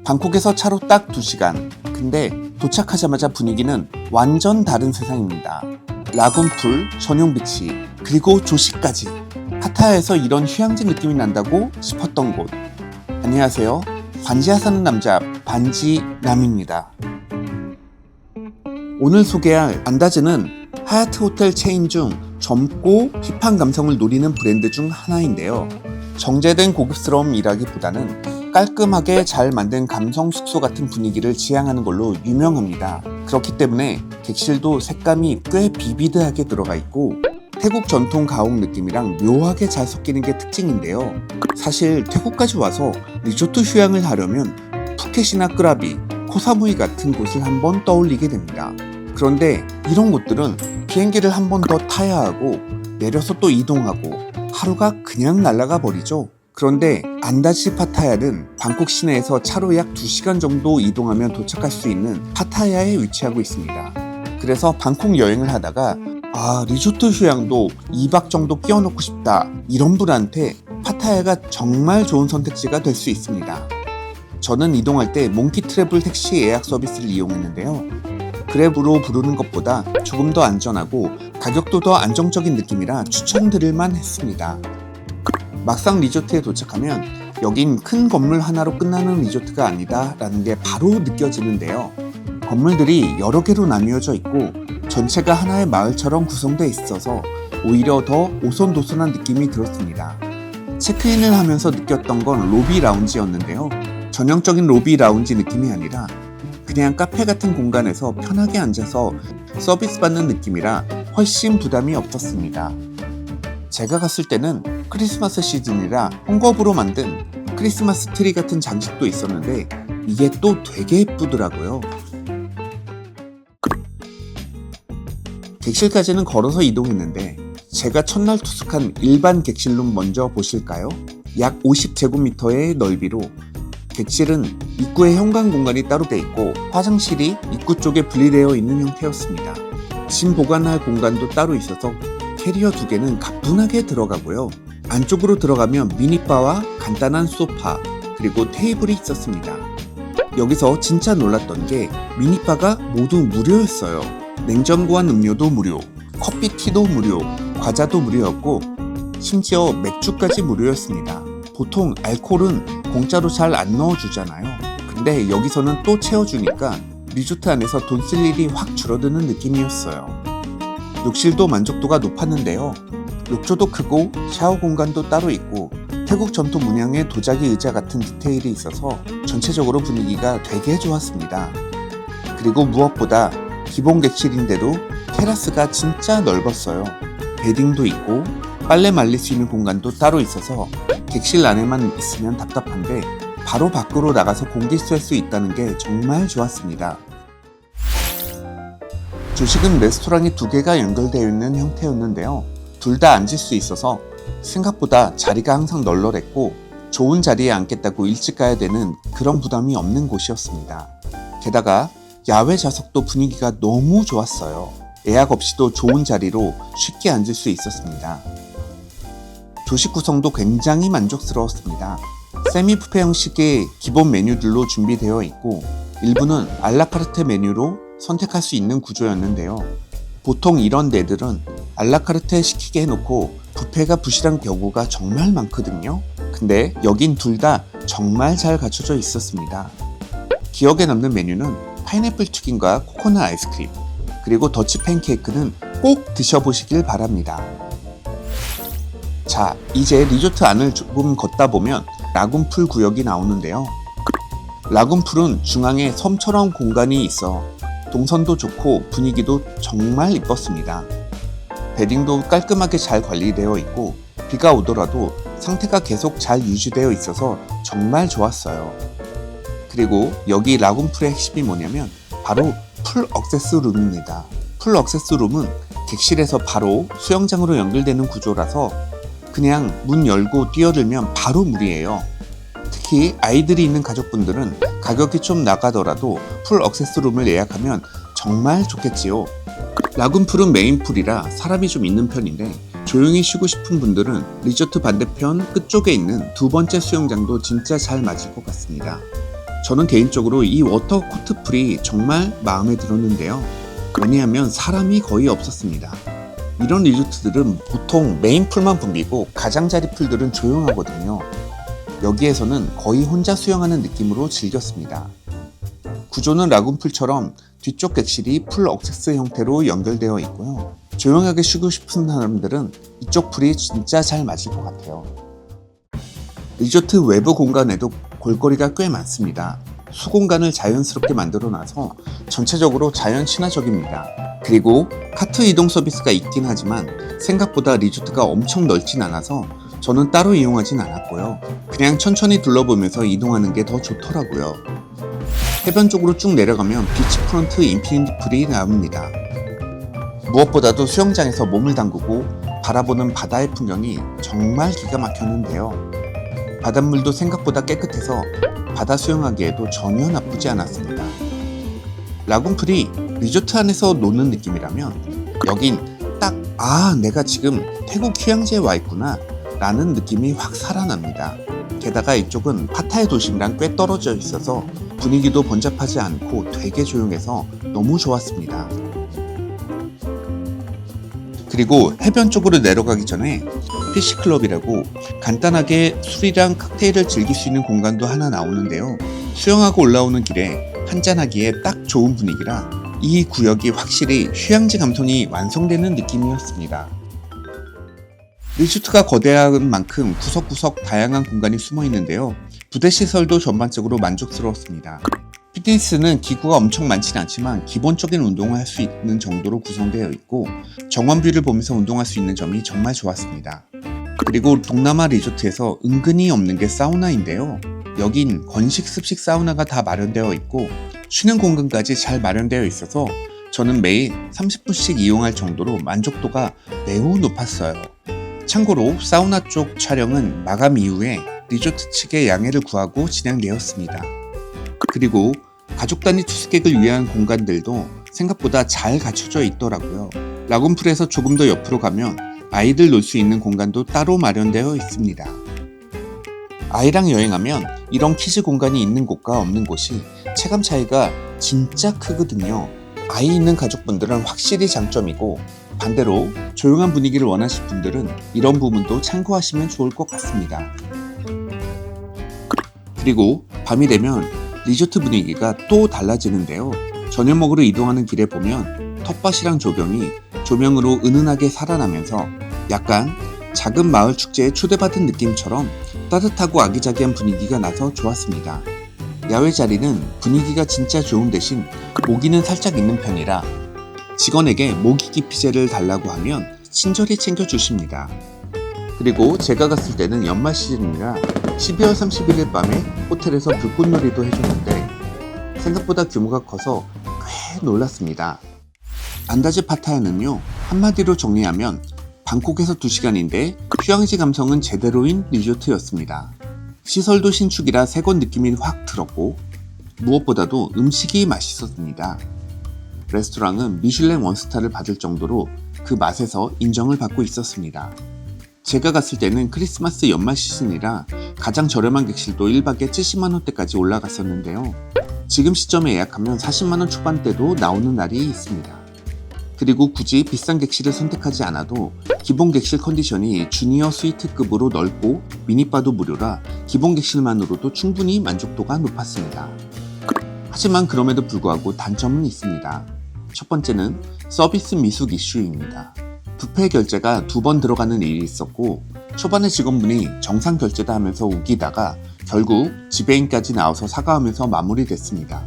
방콕에서 차로 딱 2시간. 근데 도착하자마자 분위기는 완전 다른 세상입니다. 라군풀, 전용 비치, 그리고 조식까지. 파타야에서 이런 휴양지 느낌이 난다고 싶었던 곳. 안녕하세요. 반지하 사는 남자 반지남입니다. 오늘 소개할 안다즈는 하얏트 호텔 체인 중 젊고 힙한 감성을 노리는 브랜드 중 하나인데요. 정제된 고급스러움이라기보다는 깔끔하게 잘 만든 감성 숙소 같은 분위기를 지향하는 걸로 유명합니다. 그렇기 때문에 객실도 색감이 꽤 비비드하게 들어가 있고 태국 전통 가옥 느낌이랑 묘하게 잘 섞이는 게 특징인데요. 사실 태국까지 와서 리조트 휴양을 하려면 푸켓이나 끄라비, 코사무이 같은 곳을 한번 떠올리게 됩니다. 그런데 이런 곳들은 비행기를 한 번 더 타야 하고 내려서 또 이동하고 하루가 그냥 날아가 버리죠. 그런데 안다즈 파타야는 방콕 시내에서 차로 약 2시간 정도 이동하면 도착할 수 있는 파타야에 위치하고 있습니다. 그래서 방콕 여행을 하다가 리조트 휴양도 2박 정도 끼워놓고 싶다 이런 분한테 파타야가 정말 좋은 선택지가 될 수 있습니다. 저는 이동할 때 몽키 트래블 택시 예약 서비스를 이용했는데요. 그랩으로 부르는 것보다 조금 더 안전하고 가격도 더 안정적인 느낌이라 추천드릴만 했습니다. 막상 리조트에 도착하면 여긴 큰 건물 하나로 끝나는 리조트가 아니다 라는 게 바로 느껴지는데요. 건물들이 여러 개로 나뉘어져 있고 전체가 하나의 마을처럼 구성되어 있어서 오히려 더 오손도손한 느낌이 들었습니다. 체크인을 하면서 느꼈던 건 로비 라운지였는데요. 전형적인 로비 라운지 느낌이 아니라 그냥 카페 같은 공간에서 편하게 앉아서 서비스 받는 느낌이라 훨씬 부담이 없었습니다. 제가 갔을 때는 크리스마스 시즌이라 헝겊으로 만든 크리스마스 트리 같은 장식도 있었는데 이게 또 되게 예쁘더라고요. 객실까지는 걸어서 이동했는데 제가 첫날 투숙한 일반 객실로 먼저 보실까요? 약 50제곱미터의 넓이로 객실은 입구에 현관 공간이 따로 돼 있고 화장실이 입구 쪽에 분리되어 있는 형태였습니다. 짐 보관할 공간도 따로 있어서 캐리어 2개는 가뿐하게 들어가고요. 안쪽으로 들어가면 미니바와 간단한 소파 그리고 테이블이 있었습니다. 여기서 진짜 놀랐던 게 미니바가 모두 무료였어요. 냉장고와 음료도 무료, 커피 티도 무료, 과자도 무료였고 심지어 맥주까지 무료였습니다. 보통 알코올은 공짜로 잘 안 넣어주잖아요. 근데 여기서는 또 채워주니까 리조트 안에서 돈 쓸 일이 확 줄어드는 느낌이었어요. 욕실도 만족도가 높았는데요. 욕조도 크고 샤워 공간도 따로 있고 태국 전통 문양의 도자기 의자 같은 디테일이 있어서 전체적으로 분위기가 되게 좋았습니다. 그리고 무엇보다 기본 객실인데도 테라스가 진짜 넓었어요. 베딩도 있고 빨래 말릴 수 있는 공간도 따로 있어서 객실 안에만 있으면 답답한데 바로 밖으로 나가서 공기 쐴 수 있다는 게 정말 좋았습니다. 조식은 레스토랑이 2개가 연결되어 있는 형태였는데요. 둘 다 앉을 수 있어서 생각보다 자리가 항상 널널했고 좋은 자리에 앉겠다고 일찍 가야 되는 그런 부담이 없는 곳이었습니다. 게다가 야외 좌석도 분위기가 너무 좋았어요. 예약 없이도 좋은 자리로 쉽게 앉을 수 있었습니다. 조식 구성도 굉장히 만족스러웠습니다. 세미뷔페 형식의 기본 메뉴들로 준비되어 있고 일부는 알라카르테 메뉴로 선택할 수 있는 구조였는데요. 보통 이런 데들은 알라카르테 시키게 해놓고 뷔페가 부실한 경우가 정말 많거든요. 근데 여긴 둘 다 정말 잘 갖춰져 있었습니다. 기억에 남는 메뉴는 파인애플 튀김과 코코넛 아이스크림 그리고 더치 팬케이크는 꼭 드셔보시길 바랍니다. 자, 이제 리조트 안을 조금 걷다 보면 라군풀 구역이 나오는데요. 라군풀은 중앙에 섬처럼 공간이 있어 동선도 좋고 분위기도 정말 이뻤습니다. 베딩도 깔끔하게 잘 관리되어 있고 비가 오더라도 상태가 계속 잘 유지되어 있어서 정말 좋았어요. 그리고 여기 라군풀의 핵심이 뭐냐면 바로 풀 억세스 룸입니다. 풀 억세스 룸은 객실에서 바로 수영장으로 연결되는 구조라서 그냥 문 열고 뛰어들면 바로 물이에요. 특히 아이들이 있는 가족분들은 가격이 좀 나가더라도 풀 억세스룸을 예약하면 정말 좋겠지요. 라군풀은 메인풀이라 사람이 좀 있는 편인데 조용히 쉬고 싶은 분들은 리조트 반대편 끝쪽에 있는 2번째 수영장도 진짜 잘 맞을 것 같습니다. 저는 개인적으로 이 워터 코트 풀이 정말 마음에 들었는데요. 왜냐하면 사람이 거의 없었습니다. 이런 리조트들은 보통 메인 풀만 붐비고 가장자리 풀들은 조용하거든요. 여기에서는 거의 혼자 수영하는 느낌으로 즐겼습니다. 구조는 라군풀처럼 뒤쪽 객실이 풀 억세스 형태로 연결되어 있고요. 조용하게 쉬고 싶은 사람들은 이쪽 풀이 진짜 잘 맞을 것 같아요. 리조트 외부 공간에도 볼거리가 꽤 많습니다. 수공간을 자연스럽게 만들어놔서 전체적으로 자연 친화적입니다. 그리고 카트 이동 서비스가 있긴 하지만 생각보다 리조트가 엄청 넓진 않아서 저는 따로 이용하진 않았고요. 그냥 천천히 둘러보면서 이동하는 게 더 좋더라고요. 해변 쪽으로 쭉 내려가면 비치프런트 인피니티 풀이 나옵니다. 무엇보다도 수영장에서 몸을 담그고 바라보는 바다의 풍경이 정말 기가 막혔는데요. 바닷물도 생각보다 깨끗해서 바다 수영하기에도 전혀 나쁘지 않았습니다. 라군풀이 리조트 안에서 노는 느낌이라면 여긴 딱 내가 지금 태국 휴양지에 와 있구나 라는 느낌이 확 살아납니다. 게다가 이쪽은 파타야 도심이랑 꽤 떨어져 있어서 분위기도 번잡하지 않고 되게 조용해서 너무 좋았습니다. 그리고 해변 쪽으로 내려가기 전에 피시클럽이라고 간단하게 술이랑 칵테일을 즐길 수 있는 공간도 하나 나오는데요. 수영하고 올라오는 길에 한잔하기에 딱 좋은 분위기라 이 구역이 확실히 휴양지 감성이 완성되는 느낌이었습니다. 리조트가 거대한 만큼 구석구석 다양한 공간이 숨어 있는데요. 부대 시설도 전반적으로 만족스러웠습니다. 피트니스는 기구가 엄청 많지는 않지만 기본적인 운동을 할 수 있는 정도로 구성되어 있고 정원뷰를 보면서 운동할 수 있는 점이 정말 좋았습니다. 그리고 동남아 리조트에서 은근히 없는 게 사우나인데요. 여긴 건식 습식 사우나가 다 마련되어 있고 쉬는 공간까지 잘 마련되어 있어서 저는 매일 30분씩 이용할 정도로 만족도가 매우 높았어요. 참고로 사우나 쪽 촬영은 마감 이후에 리조트 측에 양해를 구하고 진행되었습니다. 그리고 가족 단위 투숙객을 위한 공간들도 생각보다 잘 갖춰져 있더라고요. 라군풀에서 조금 더 옆으로 가면 아이들 놀 수 있는 공간도 따로 마련되어 있습니다. 아이랑 여행하면 이런 키즈 공간이 있는 곳과 없는 곳이 체감 차이가 진짜 크거든요. 아이 있는 가족분들은 확실히 장점이고 반대로 조용한 분위기를 원하실 분들은 이런 부분도 참고하시면 좋을 것 같습니다. 그리고 밤이 되면 리조트 분위기가 또 달라지는데요. 저녁 먹으러 이동하는 길에 보면 텃밭이랑 조경이 조명으로 은은하게 살아나면서 약간 작은 마을 축제에 초대받은 느낌처럼 따뜻하고 아기자기한 분위기가 나서 좋았습니다. 야외 자리는 분위기가 진짜 좋은 대신 모기는 살짝 있는 편이라 직원에게 모기 기피제를 달라고 하면 친절히 챙겨주십니다. 그리고 제가 갔을 때는 연말 시즌이라 12월 31일 밤에 호텔에서 불꽃놀이도 해줬는데 생각보다 규모가 커서 꽤 놀랐습니다. 안다즈 파타야는요, 한마디로 정리하면 방콕에서 2시간인데 휴양지 감성은 제대로인 리조트였습니다. 시설도 신축이라 새건 느낌이 확 들었고 무엇보다도 음식이 맛있었습니다. 레스토랑은 미슐랭 원스타를 받을 정도로 그 맛에서 인정을 받고 있었습니다. 제가 갔을 때는 크리스마스 연말 시즌이라 가장 저렴한 객실도 1박에 70만원대까지 올라갔었는데요. 지금 시점에 예약하면 40만원 초반대도 나오는 날이 있습니다. 그리고 굳이 비싼 객실을 선택하지 않아도 기본 객실 컨디션이 주니어 스위트급으로 넓고 미니바도 무료라 기본 객실만으로도 충분히 만족도가 높았습니다. 하지만 그럼에도 불구하고 단점은 있습니다. 첫 번째는 서비스 미숙 이슈입니다. 부페 결제가 2번 들어가는 일이 있었고 초반에 직원분이 정상 결제다 하면서 우기다가 결국 지배인까지 나와서 사과하면서 마무리됐습니다.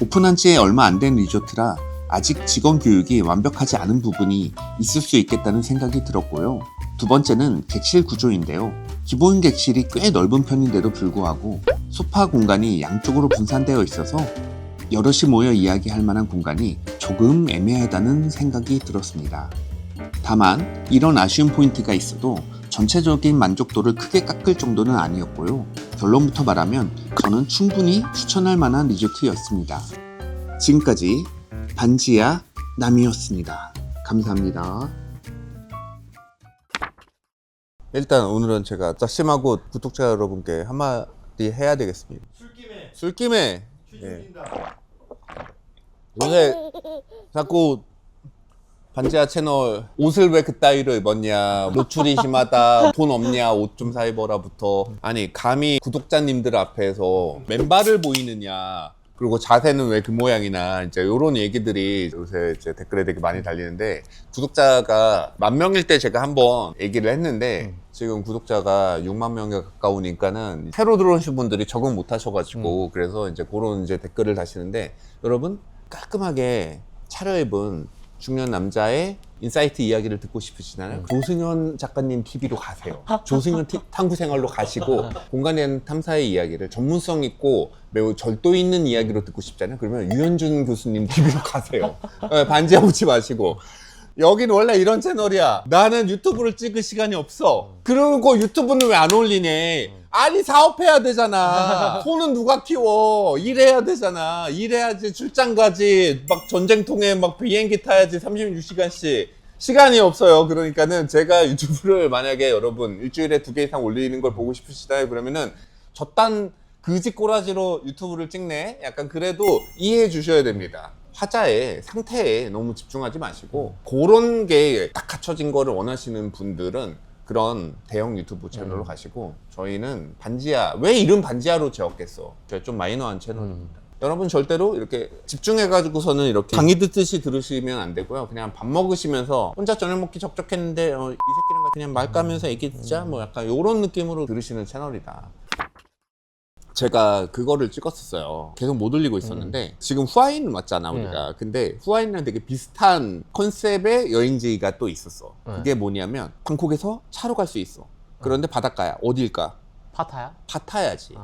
오픈한 지 얼마 안 된 리조트라 아직 직원 교육이 완벽하지 않은 부분이 있을 수 있겠다는 생각이 들었고요. 두 번째는 객실 구조인데요. 기본 객실이 꽤 넓은 편인데도 불구하고 소파 공간이 양쪽으로 분산되어 있어서 여럿이 모여 이야기할 만한 공간이 조금 애매하다는 생각이 들었습니다. 다만 이런 아쉬운 포인트가 있어도 전체적인 만족도를 크게 깎을 정도는 아니었고요. 결론부터 말하면 저는 충분히 추천할 만한 리조트였습니다. 지금까지 반지야 남이었습니다. 감사합니다. 일단 오늘은 제가 짝심하고 구독자 여러분께 한마디 해야 되겠습니다. 술김에 술김에 예. 요새 자꾸 반지하 채널 옷을 왜 그따위로 입었냐, 노출이 심하다, 돈 없냐, 옷 좀 사 입어라부터, 아니 감히 구독자님들 앞에서 맨발을 보이느냐, 그리고 자세는 왜 그 모양이나 이제 이런 얘기들이 요새 이제 댓글에 되게 많이 달리는데, 구독자가 10,000명일 때 제가 한번 얘기를 했는데 지금 구독자가 6만 명에 가까우니까는 새로 들어오신 분들이 적응 못 하셔가지고 그래서 이제 그런 이제 댓글을 다시는데, 여러분 깔끔하게 차려입은 중년 남자의 인사이트 이야기를 듣고 싶으시다면 조승현 작가님 TV로 가세요. 조승현 탐구 생활로 가시고 공간의 탐사의 이야기를 전문성 있고 매우 절도 있는 이야기로 듣고 싶잖아요. 그러면 유현준 교수님 TV로 가세요. 반지하 보지 마시고. 여긴 원래 이런 채널이야. 나는 유튜브를 찍을 시간이 없어. 그리고 유튜브는 왜 안 올리네? 아니 사업해야 되잖아. 손은 누가 키워? 일해야 되잖아. 일해야지, 출장 가지, 막 전쟁통에 막 비행기 타야지 36시간씩. 시간이 없어요. 그러니까는 제가 유튜브를 만약에 여러분 일주일에 2개 이상 올리는 걸 보고 싶으시다 그러면은 저딴 그지 꼬라지로 유튜브를 찍네? 약간 그래도 이해해 주셔야 됩니다. 화자의 상태에 너무 집중하지 마시고 그런 게 딱 갖춰진 거를 원하시는 분들은 그런 대형 유튜브 채널로 가시고, 저희는 반지하, 왜 이름 반지하로 지었겠어? 저희 좀 마이너한 채널입니다. 여러분 절대로 이렇게 집중해가지고서는 이렇게 강의 듣듯이 들으시면 안 되고요. 그냥 밥 먹으시면서 혼자 저녁 먹기 적적했는데 이 새끼랑 그냥 말 까면서 얘기 듣자, 뭐 약간 이런 느낌으로 들으시는 채널이다. 제가 그거를 찍었었어요. 계속 못 올리고 있었는데 지금 후아인 왔잖아 우리가. 근데 후아인이랑 되게 비슷한 컨셉의 여행지가 또 있었어. 그게 뭐냐면 방콕에서 차로 갈 수 있어. 그런데 바닷가야. 어딜까? 파타야? 파타야지.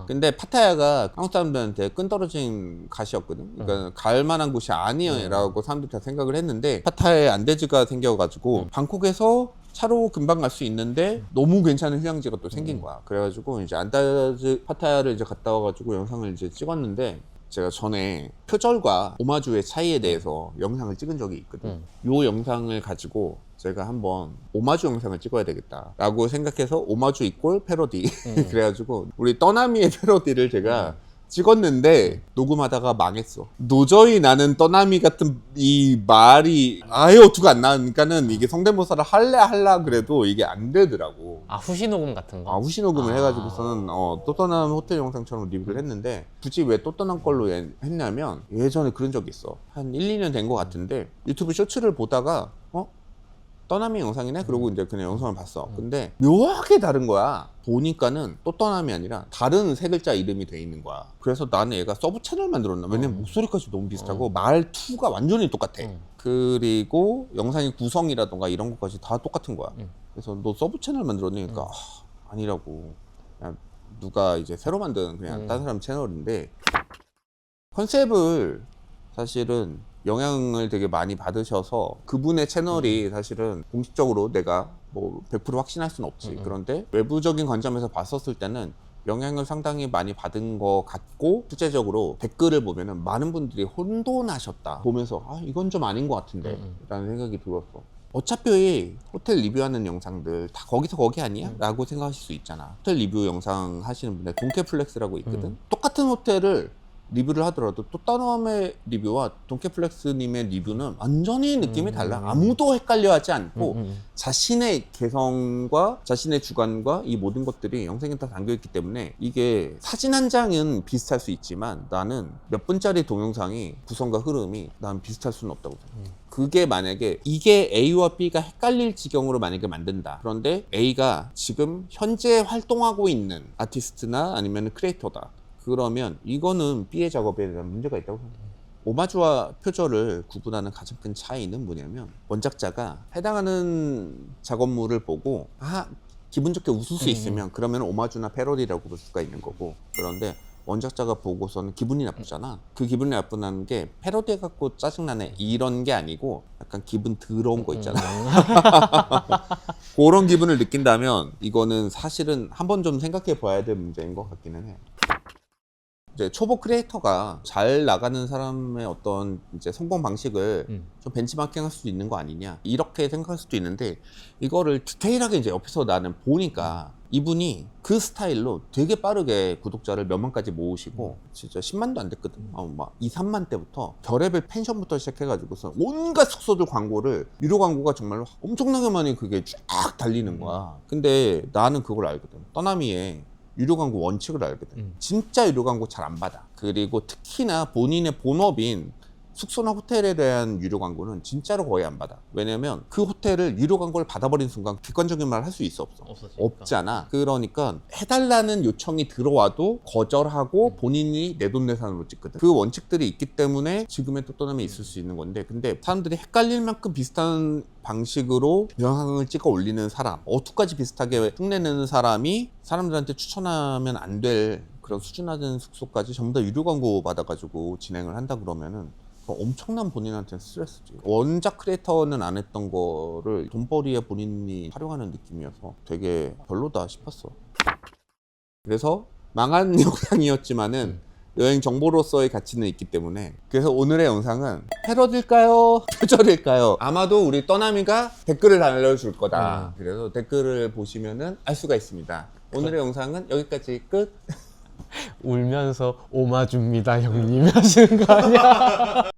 근데 파타야가 한국 사람들한테 끈떨어진 가시였거든. 그러니까 갈 만한 곳이 아니라고 사람들이 다 생각을 했는데 파타야에 안데즈가 생겨가지고 방콕에서 차로 금방 갈 수 있는데 너무 괜찮은 휴양지가 또 생긴 거야. 그래가지고 이제 안데즈 파타야를 이제 갔다 와가지고 영상을 이제 찍었는데, 제가 전에 표절과 오마주의 차이에 대해서 영상을 찍은 적이 있거든. 요 영상을 가지고 제가 한번 오마주 영상을 찍어야 되겠다 라고 생각해서 오마주 이꼴 패러디 그래가지고 우리 떠나미의 패러디를 제가 찍었는데 녹음하다가 망했어. 도저히 나는 떠나미 같은 이 말이 아예 어투가 안 나니까는 이게 성대모사를 할라 그래도 이게 안 되더라고. 아, 후시 녹음 같은 거? 후시 녹음을 해가지고서는 또 떠난 호텔 영상처럼 리뷰를 했는데, 굳이 왜 또 떠난 걸로 했냐면 예전에 그런 적이 있어. 한 1-2년 된 것 같은데 유튜브 쇼츠를 보다가 떠남이 영상이네? 그러고 이제 그냥 영상을 봤어. 근데 묘하게 다른 거야. 보니까는 또 떠남이 아니라 다른 세 글자 이름이 돼 있는 거야. 그래서 나는 얘가 서브 채널 만들었나? 왜냐면 목소리까지 너무 비슷하고 말투가 완전히 똑같아. 그리고 영상의 구성이라던가 이런 것까지 다 똑같은 거야. 그래서 너 서브 채널 만들었니? 그러니까 아니라고. 그냥 누가 이제 새로 만든 그냥 다른 사람 채널인데, 컨셉을 사실은 영향을 되게 많이 받으셔서 그분의 채널이 사실은 공식적으로 내가 뭐 100% 확신할 수는 없지. 그런데 외부적인 관점에서 봤었을 때는 영향을 상당히 많이 받은 것 같고, 실제적으로 댓글을 보면은 많은 분들이 혼돈하셨다 보면서 이건 좀 아닌 것 같은데 라는 생각이 들었어. 어차피 호텔 리뷰하는 영상들 다 거기서 거기 아니야? 라고 생각하실 수 있잖아. 호텔 리뷰 영상 하시는 분들 돈케플렉스라고 있거든. 똑같은 호텔을 리뷰를 하더라도 또 떠남의 리뷰와 돈케플렉스님의 리뷰는 완전히 느낌이 달라. 아무도 헷갈려하지 않고 자신의 개성과 자신의 주관과 이 모든 것들이 영상에 다 담겨있기 때문에, 이게 사진 한 장은 비슷할 수 있지만 나는 몇 분짜리 동영상이 구성과 흐름이 난 비슷할 수는 없다고 생각해. 그게 만약에 이게 A와 B가 헷갈릴 지경으로 만약에 만든다. 그런데 A가 지금 현재 활동하고 있는 아티스트나 아니면 크리에이터다. 그러면 이거는 B의 작업에 대한 문제가 있다고 생각해요. 오마주와 표절을 구분하는 가장 큰 차이는 뭐냐면, 원작자가 해당하는 작업물을 보고 기분 좋게 웃을 수 있으면 그러면 오마주나 패러디라고 볼 수가 있는 거고, 그런데 원작자가 보고서는 기분이 나쁘잖아. 그 기분이 나쁘다는 게 패러디 갖고 짜증나네 이런 게 아니고 약간 기분 더러운 거 있잖아. 그런 기분을 느낀다면 이거는 사실은 한번 좀 생각해 봐야 될 문제인 것 같기는 해. 이제 초보 크리에이터가 잘 나가는 사람의 어떤 이제 성공 방식을 좀 벤치마킹할 수도 있는 거 아니냐, 이렇게 생각할 수도 있는데, 이거를 디테일하게 이제 옆에서 나는 보니까 이분이 그 스타일로 되게 빠르게 구독자를 몇만까지 모으시고 진짜 10만도 안 됐거든. 막 2, 3만 때부터 별의별 펜션부터 시작해가지고서 온갖 숙소들 광고를 유료 광고가 정말로 엄청나게 많이 그게 쫙 달리는 거야. 근데 나는 그걸 알거든. 떠나미의 유료 광고 원칙을 알거든. 진짜 유료 광고 잘 안 받아. 그리고 특히나 본인의 본업인 숙소나 호텔에 대한 유료 광고는 진짜로 거의 안 받아. 왜냐면 그 호텔을 유료 광고를 받아버린 순간 객관적인 말 할 수 있어 없어? 없어지니까. 없잖아. 그러니까 해달라는 요청이 들어와도 거절하고 본인이 내돈내산으로 찍거든. 그 원칙들이 있기 때문에 지금의 또 떠남이 있을 수 있는 건데, 근데 사람들이 헷갈릴 만큼 비슷한 방식으로 영상을 찍어 올리는 사람, 어투까지 비슷하게 흉내내는 사람이 사람들한테 추천하면 안 될 그런 수준 낮은 숙소까지 전부 다 유료 광고 받아가지고 진행을 한다 그러면은 엄청난 본인한테는 스트레스지. 원작 크리에이터는 안 했던 거를 돈벌이에 본인이 활용하는 느낌이어서 되게 별로다 싶었어. 그래서 망한 영상이었지만은 여행 정보로서의 가치는 있기 때문에, 그래서 오늘의 영상은 패러디일까요? 표절일까요? 아마도 우리 떠남이가 댓글을 달려줄 거다. 그래서 댓글을 보시면은 알 수가 있습니다. 오늘의 영상은 여기까지 끝. 울면서 오마줍니다 형님 하시는 거 아니야?